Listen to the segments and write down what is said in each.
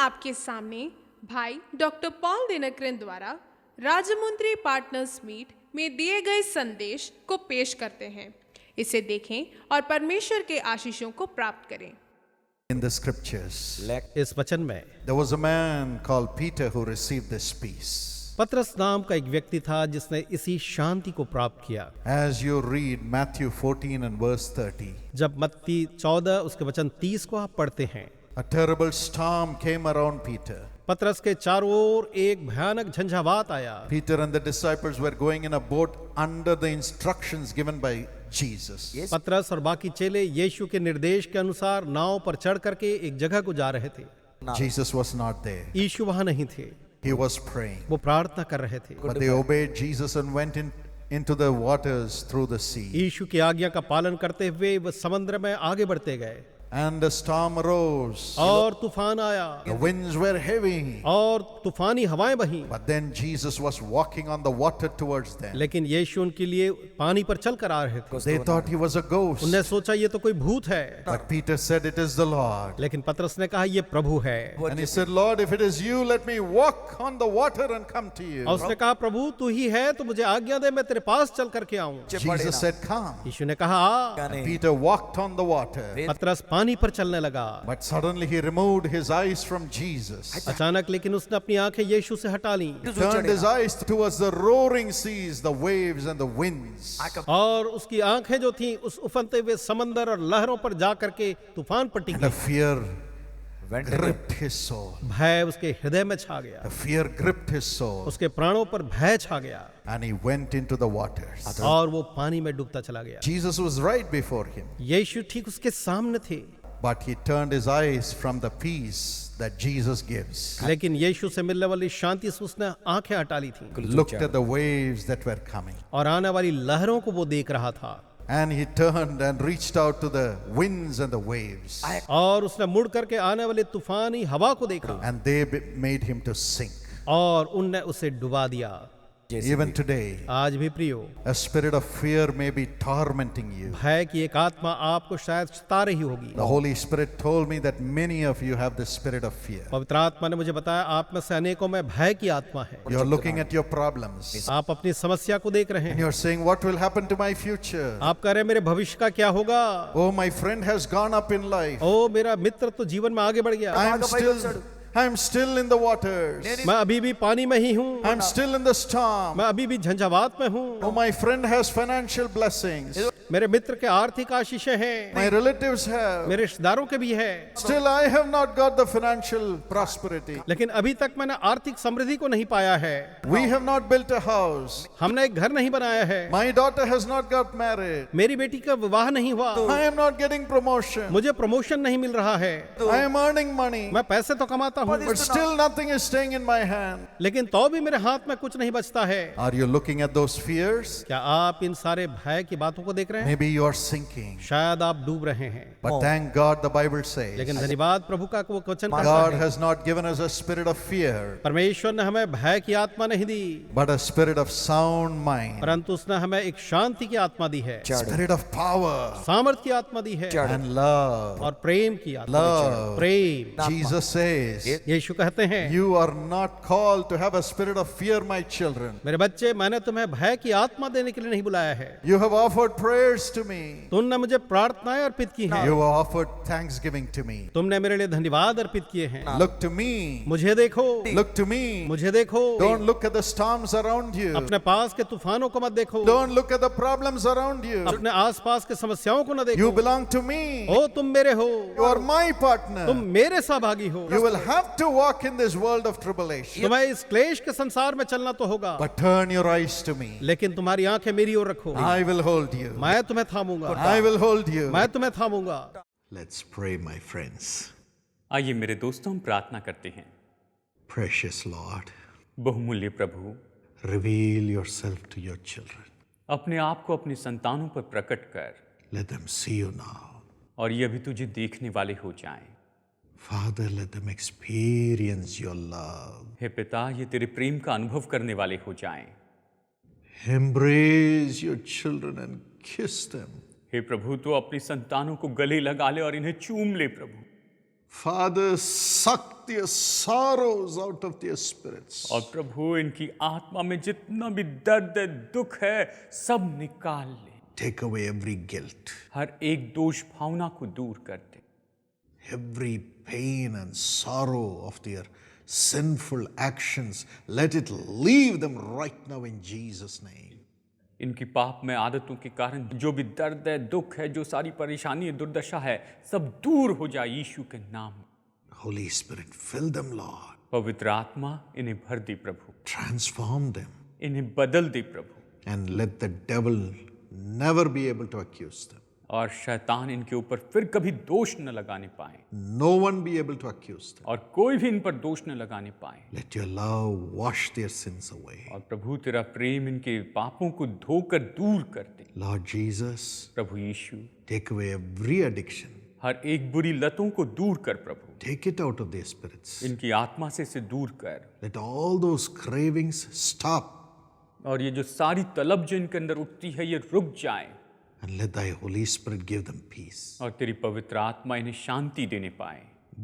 आपके सामने भाई डॉक्टर पॉल दिनकरन द्वारा राजमुंद्री पार्टनर्स मीट में दिए गए संदेश को पेश करते हैं। इसे देखें और परमेश्वर के आशीषों को प्राप्त करें। In the scriptures, इस वचन में there was a man called Peter who received this peace. पतरस नाम का एक व्यक्ति था जिसने इसी शांति को प्राप्त किया। As you read Matthew 14 and verse 30, जब मत्ती 14 उसके वचन 30 को आप पढ़ते हैं, a terrible storm came around Peter. पतरस के चारों ओर एक भयानक झंझावात आया। Peter and the disciples were going in a boat under the instructions given by Jesus. पतरस और बाकी चेले यीशु के निर्देश के अनुसार नाव पर चढ़ करके एक जगह को जा रहे थे। Jesus was not there. यीशु वहां नहीं थे, He was praying. वो प्रार्थना कर रहे थे। But they obeyed Jesus and went into the waters through the sea. यीशु की आज्ञा का पालन करते हुए वो समुद्र में आगे बढ़ते गए And the storm arose. और तूफान आया The winds were heavy. और तूफानी हवाएं बहीं। But then Jesus was walking on the water towards them. लेकिन यीशु उनके लिए पानी पर चल कर आ रहे थे। They thought he was a ghost. उन्हें सोचा ये तो कोई भूत है, But Peter said, "It is the Lord." लेकिन पतरस ने कहा ये प्रभु है। And he said, "Lord, if it is you, let me walk on the water and come to you." और उसने कहा प्रभु तू ही है तो मुझे आज्ञा दे मैं तेरे पास चल करके आऊं। Jesus said, "Come." यीशु ने कहा आ। And Peter walked on the water. पतरस पानी पर चलने लगा। But suddenly he removed his eyes from Jesus. अचानक लेकिन उसने अपनी आंखें यीशु से हटा ली Turned his eyes towards the roaring seas, the waves and the winds. और उसकी आंखें जो थीं उस उफनते हुए समंदर और लहरों पर जा करके तूफान पर टिक And the गई। fear gripped his soul. भय उसके हृदय में छा गया, The fear gripped his soul. उसके प्राणों पर भय छा गया And he went into the waters. और वो पानी में डूबता चला गया। Jesus was right before him. यीशु ठीक उसके सामने थे, But he turned his eyes from the peace that Jesus gives. लेकिन यीशु से मिलने वाली शांति से उसने आंखें हटा ली थी Looked at the waves that were coming. और आने वाली लहरों को वो देख रहा था। And he turned and reached out to the winds and the waves. और उसने मुड़ करके आने वाले तूफानी हवा को देखा And they made him to sink. और उनने उसे डुबा दिया। Even today, आज भी प्रियो, a spirit of fear may be tormenting you. भय की एक आत्मा आपको शायद सता रही होगी। The Holy Spirit told me that many of you have the spirit of fear. पवित्र आत्मा ने मुझे बताया आप में से अनेकों में भय की आत्मा है। You're looking at your problems. आप अपनी समस्या को देख रहे And हैं, you're saying, what will happen to my future? आप कह रहे हैं मेरे भविष्य का क्या होगा। Oh, my friend has gone up in life. ओ मेरा मित्र तो जीवन में आगे बढ़ गया, I'm still in the waters. मैं अभी भी पानी में ही हूँ, I'm still in the storm. मैं अभी भी झंझावात में हूँ। Oh, my friend has financial blessings. मेरे मित्र के आर्थिक आशीषें हैं, My relatives have. मेरे रिश्तेदारों के भी है, Still, I have not got the financial prosperity. लेकिन अभी तक मैंने आर्थिक समृद्धि को नहीं पाया है। We have not built a house. हमने एक घर नहीं बनाया है, My daughter has not got married. मेरी बेटी का विवाह नहीं हुआ, I am not getting promotion. मुझे प्रमोशन नहीं मिल रहा है, I am earning money. मैं पैसे तो कमाता हूँ, But still nothing is staying in my hand. लेकिन तो भी मेरे हाथ में कुछ नहीं बचता है। Are you looking at those fears? क्या आप इन सारे भय की बातों को देख रहे हैं? Maybe you are sinking. शायद आप डूब रहे हैं, But thank God the Bible says लेकिन धन्यवाद प्रभु का वो वचन कहता God है, has not given us a spirit of fear, परमेश्वर ने हमें भय की आत्मा नहीं दी, but a spirit of sound mind, परंतु उसने हमें एक शांति की आत्मा दी है, spirit of power सामर्थ्य की आत्मा दी है and love. और प्रेम की आत्मा, Love. प्रेम। Jesus says, यीशु कहते हैं you are not called to have a spirit of fear, my children. मेरे बच्चे मैंने तुम्हें भय की आत्मा देने के लिए नहीं बुलाया है, You have offered prayers to me. तुमने मुझे प्रार्थनाएं अर्पित की हैं, You have offered thanksgiving to me. तुमने मेरे लिए धन्यवाद अर्पित किए हैं। Look to me. मुझे देखो, Look to me. मुझे देखो, Don't look at the storms around you. अपने पास के तूफानों को मत देखो, Don't look at the problems around you. अपने आसपास के समस्याओं को न देखो। You belong to me. ओ तुम मेरे हो, You are my partner. तुम मेरे सहभागी हो। You will have to walk in this world of tribulation. तुम्हें इस क्लेश के संसार में चलना तो होगा, But turn your eyes to me. लेकिन तुम्हारी आंखें मेरी ओर रखो। I will hold you. मैं तुम्हें थामूंगा, I will hold you. मैं तुम्हें थामूंगा। Let's pray, my friends. आइए मेरे दोस्तों हम प्रार्थना करते हैं। Precious Lord, बहुमूल्य प्रभु, reveal yourself to your children. अपने आप को अपने संतानों पर प्रकट कर Let them see you now. और ये अभी तुझे देखने वाले हो जाएं। Father, let them experience your love. हे पिता, ये तेरे प्रेम का अनुभव करने वाले हो जाएं। Embrace your children and kiss them. हे प्रभु, तो अपनी संतानों को गले लगा ले और इन्हें चूम ले प्रभु। Father, suck their sorrows out of their spirits. और प्रभु इनकी आत्मा में जितना भी दर्द है, दुख है, सब निकाल ले। Take away every guilt, हर एक दोष भावना को दूर कर दे। every pain and sorrow of their sinful actions. Let it leave them right now in Jesus' name. इनकी पाप में आदतों के कारण जो भी दर्द है, दुख है, जो सारी परेशानी है, दुर्दशा है, सब दूर हो जाए यीशु के नाम में। Holy Spirit, fill them, Lord. पवित्र आत्मा इन्हें भर दे प्रभु, Transform them इन्हें बदल दे प्रभु, and let the devil never be able to accuse them. और शैतान इनके ऊपर फिर कभी दोष न लगाने पाए, No one be able to accuse them. और कोई भी इन पर दोष न लगाने पाए। Let your love wash their sins away. और प्रभु तेरा प्रेम इनके पापों को धोकर दूर कर दे। Lord Jesus, प्रभु यीशु, take away every addiction. हर एक बुरी लतों को दूर कर प्रभु, Take it out of their spirits. इनकी आत्मा से इसे दूर कर। Let all those cravings stop, और ये जो सारी तलब जो इनके अंदर उठती है, ये रुक जाए, and let thy Holy Spirit give them peace. और तेरी पवित्र आत्मा इन्हें शांति देने पाए।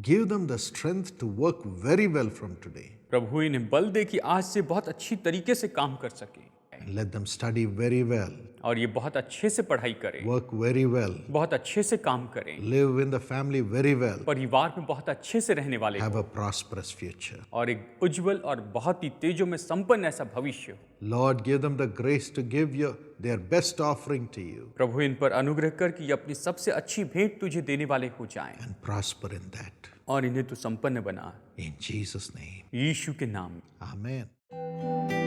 Give them the strength to work very well from today. प्रभु इन्हें बल दे कि आज से बहुत अच्छी तरीके से काम कर सके, And let them study very well, और ये बहुत अच्छे से पढ़ाई करें, work very well, बहुत अच्छे से काम करें, live in the family very well, परिवार में बहुत अच्छे से रहने वाले have हों, a prosperous future. और एक उज्जवल और बहुत ही तेजों में संपन्न ऐसा भविष्य हो। Lord, give them the grace to give their best offering to you प्रभु इन पर अनुग्रह कर कि ये अपनी सबसे अच्छी भेंट तुझे देने वाले हो जाएं, and prosper in that. और इन्हें तू संपन्न बना, In Jesus' name. यीशु के नाम में। Amen.